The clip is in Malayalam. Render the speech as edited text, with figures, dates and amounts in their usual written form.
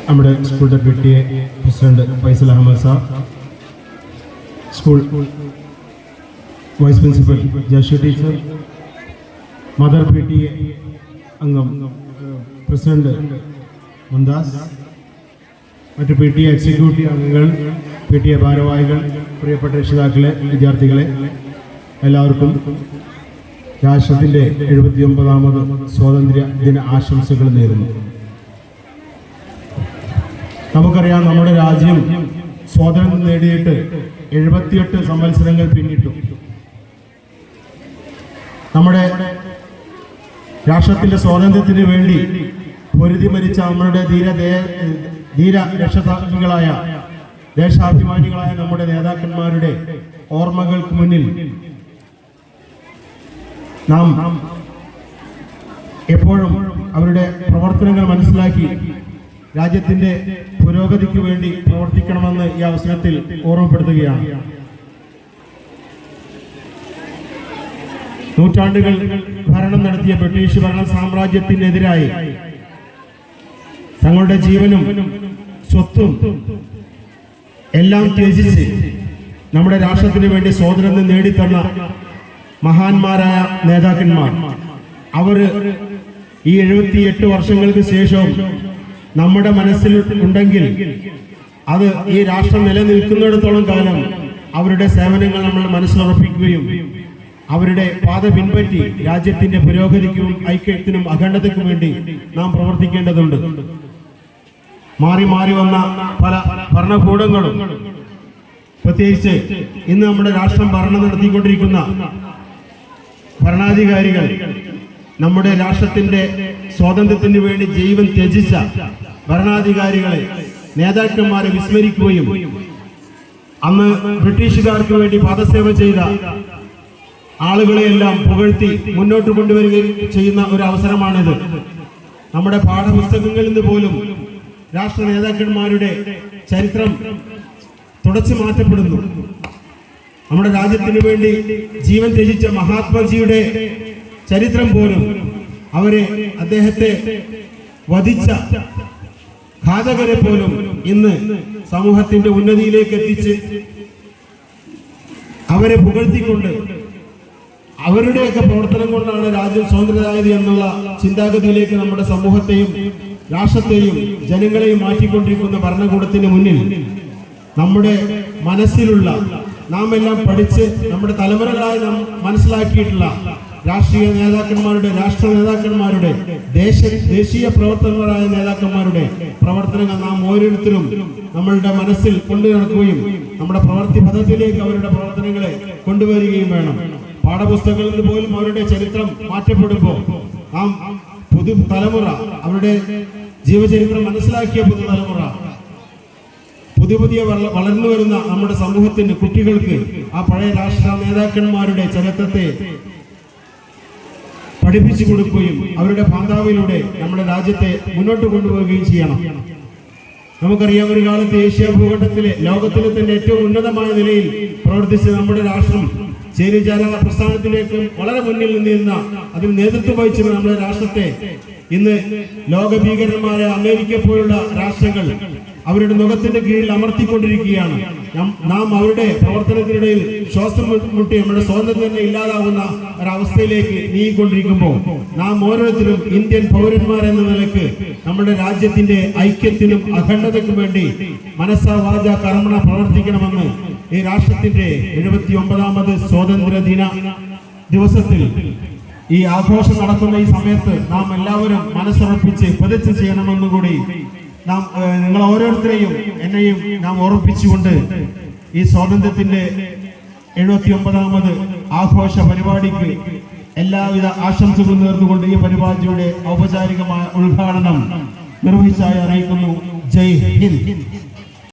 നമ്മുടെ സ്കൂളിൻ്റെ PTA president Faisal Ahmed sir, school vice principal Jashi teacher, mother PTA അംഗം പ്രസിഡന്റ് മുന്താസ്, മറ്റ് PTA എക്സിക്യൂട്ടീവ് അംഗങ്ങൾ, PTA ഭാരവാഹികൾ, പ്രിയപ്പെട്ട രക്ഷിതാക്കളെ, വിദ്യാർത്ഥികളെ, എല്ലാവർക്കും രാഷ്ട്രത്തിൻ്റെ 79ാമത് സ്വാതന്ത്ര്യ ദിന ആശംസകൾ നേരുന്നു. നമുക്കറിയാം, നമ്മുടെ രാജ്യം സ്വാതന്ത്ര്യം നേടിയിട്ട് 78 സംവത്സരങ്ങൾ പിന്നിട്ടു. നമ്മുടെ രാഷ്ട്രത്തിൻ്റെ സ്വാതന്ത്ര്യത്തിന് വേണ്ടി പൊരുതി മരിച്ച നമ്മുടെ ധീര രക്ഷസാക്ഷികളായ ദേശാഭിമാനികളായ നമ്മുടെ നേതാക്കന്മാരുടെ ഓർമ്മകൾക്ക് മുന്നിൽ നാം എപ്പോഴും അവരുടെ പ്രവർത്തനങ്ങൾ മനസ്സിലാക്കി രാജ്യത്തിൻ്റെ പുരോഗതിക്ക് വേണ്ടി പ്രവർത്തിക്കണമെന്ന് ഈ അവസരത്തിൽ ഓർമ്മപ്പെടുത്തുകയാണ്. നൂറ്റാണ്ടുകൾ ഭരണം നടത്തിയ ബ്രിട്ടീഷ് ഭരണ സാമ്രാജ്യത്തിനെതിരായി തങ്ങളുടെ ജീവനും സ്വത്തും എല്ലാം ത്യജിച്ച് നമ്മുടെ രാഷ്ട്രത്തിന് വേണ്ടി സ്വാതന്ത്ര്യം നേടിത്തന്ന മഹാന്മാരായ നേതാക്കന്മാർ, അവർ ഈ 78 വർഷങ്ങൾക്ക് ശേഷവും നമ്മുടെ മനസ്സിൽ ഉണ്ടെങ്കിൽ അത് ഈ രാഷ്ട്രം നിലനിൽക്കുന്നിടത്തോളം കാലം അവരുടെ സേവനങ്ങൾ നമ്മൾ മനസ്സിലുറപ്പിക്കുകയും അവരുടെ പാത പിൻപറ്റി രാജ്യത്തിന്റെ പുരോഗതിക്കും ഐക്യത്തിനും അഖണ്ഡതയ്ക്കും വേണ്ടി നാം പ്രവർത്തിക്കേണ്ടതുണ്ട്. മാറി മാറി വന്ന പല ഭരണകൂടങ്ങളും, പ്രത്യേകിച്ച് ഇന്ന് നമ്മുടെ രാഷ്ട്രം ഭരണം നടത്തിക്കൊണ്ടിരിക്കുന്ന ഭരണാധികാരികൾ നമ്മുടെ രാഷ്ട്രത്തിന്റെ സ്വാതന്ത്ര്യത്തിന് വേണ്ടി ജീവൻ ത്യജിച്ച ഭരണാധികാരികളെ, നേതാക്കന്മാരെ വിസ്മരിക്കുകയും അന്ന് ബ്രിട്ടീഷുകാർക്ക് വേണ്ടി പാദസേവ ചെയ്ത ആളുകളെയെല്ലാം പുകഴ്ത്തി മുന്നോട്ട് കൊണ്ടുവരികയും ചെയ്യുന്ന ഒരു അവസരമാണിത്. നമ്മുടെ പാഠപുസ്തകങ്ങളിൽ നിന്ന് പോലും രാഷ്ട്ര നേതാക്കന്മാരുടെ ചരിത്രം തുടച്ചു മാറ്റപ്പെടുന്നു. നമ്മുടെ രാജ്യത്തിന് വേണ്ടി ജീവൻ ത്യജിച്ച മഹാത്മജിയുടെ ചരിത്രം പോലും, അദ്ദേഹത്തെ വധിച്ച ഘാതകരെ പോലും ഇന്ന് സമൂഹത്തിന്റെ ഉന്നതിയിലേക്ക് എത്തിച്ച് അവരെ പുകഴ്ത്തിക്കൊണ്ട് അവരുടെയൊക്കെ പ്രവർത്തനം കൊണ്ടാണ് രാജ്യം സ്വതന്ത്രമായത് എന്നുള്ള ചിന്താഗതിയിലേക്ക് നമ്മുടെ സമൂഹത്തെയും രാഷ്ട്രത്തെയും ജനങ്ങളെയും മാറ്റിക്കൊണ്ടിരിക്കുന്ന ഭരണകൂടത്തിന് മുന്നിൽ നമ്മുടെ മനസ്സിലുള്ള, നാം എല്ലാം പഠിച്ച് നമ്മുടെ തലമുറകളായി നാം മനസ്സിലാക്കിയിട്ടുള്ള രാഷ്ട്രീയ നേതാക്കന്മാരുടെ, രാഷ്ട്ര നേതാക്കന്മാരുടെ, ദേശീയ പ്രവർത്തകരായ നേതാക്കന്മാരുടെ പ്രവർത്തനങ്ങൾ നാം ഓരോരുത്തരും നമ്മളുടെ മനസ്സിൽ കൊണ്ടു നടക്കുകയും നമ്മുടെ പ്രവൃത്തി പദത്തിലേക്ക് അവരുടെ പ്രവർത്തനങ്ങളെ കൊണ്ടുവരികയും വേണം. പാഠപുസ്തകങ്ങളിൽ നിന്ന് പോലും അവരുടെ ചരിത്രം മാറ്റപ്പെടുമ്പോൾ നാം തലമുറ, അവരുടെ ജീവചരിത്രം മനസ്സിലാക്കിയ പുതുതലമുറ, പുതിയ വളർന്നു വരുന്ന നമ്മുടെ സമൂഹത്തിന്റെ കുട്ടികൾക്ക് ആ പഴയ രാഷ്ട്ര നേതാക്കന്മാരുടെ ചരിത്രത്തെ പഠിപ്പിച്ചു കൊടുക്കുകയും അവരുടെ പാന്താവിലൂടെ നമ്മുടെ രാജ്യത്തെ മുന്നോട്ട് കൊണ്ടുപോവുകയും ചെയ്യണം. നമുക്കറിയാം, ഒരു കാലത്ത് ഏഷ്യ ഭൂഖണ്ഡത്തിലെ, ലോകത്തിലെ തന്നെ ഏറ്റവും ഉന്നതമായ നിലയിൽ പ്രവർത്തിച്ച് നമ്മുടെ രാഷ്ട്രം ചേരിചാര പ്രസ്ഥാനത്തിലേക്ക് വളരെ മുന്നിൽ നിന്നിരുന്ന, അതിന് നേതൃത്വം വഹിച്ചിരുന്ന നമ്മുടെ രാഷ്ട്രത്തെ ഇന്ന് ലോകഭീകരന്മാരെ അമേരിക്ക പോലുള്ള രാഷ്ട്രങ്ങൾ അവരുടെ മുഖത്തിന്റെ കീഴിൽ അമർത്തിക്കൊണ്ടിരിക്കുകയാണ്. നാം അവരുടെ പ്രവർത്തനത്തിനിടയിൽ ശ്വാസം മുട്ടി നമ്മുടെ സ്വാതന്ത്ര്യം തന്നെ ഇല്ലാതാവുന്ന ഒരവസ്ഥയിലേക്ക് നീങ്ങിക്കൊണ്ടിരിക്കുമ്പോൾ നാം ഓരോരുത്തരും ഇന്ത്യൻ പൗരന്മാരെന്ന നിലയ്ക്ക് നമ്മുടെ രാജ്യത്തിന്റെ ഐക്യത്തിനും അഖണ്ഡതയ്ക്കും വേണ്ടി മനസ്സാ വാച കർമ്മണ പ്രവർത്തിക്കണമെന്ന് ഈ രാഷ്ട്രത്തിന്റെ 79ാമത് സ്വാതന്ത്ര്യ ദിന ദിവസത്തിൽ, ഈ ആഘോഷം നടക്കുന്ന ഈ സമയത്ത് നാം എല്ലാവരും മനസ്സുറപ്പിച്ച് പ്രതിജ്ഞ ചെയ്യണമെന്നുകൂടി നിങ്ങൾ ഓരോരുത്തരെയും എന്നെയും നാം ഓർമ്മിപ്പിച്ചുകൊണ്ട് ഈ സ്വാതന്ത്ര്യത്തിന്റെ 79ാമത് ആഘോഷ പരിപാടിക്ക് എല്ലാവിധ ആശംസകളും നേർന്നുകൊണ്ട് ഈ പരിപാടിയുടെ ഔപചാരികമായ ഉദ്ഘാടനം നിർവഹിച്ചായി അറിയിക്കുന്നു. ജയ് ഹിന്ദ്.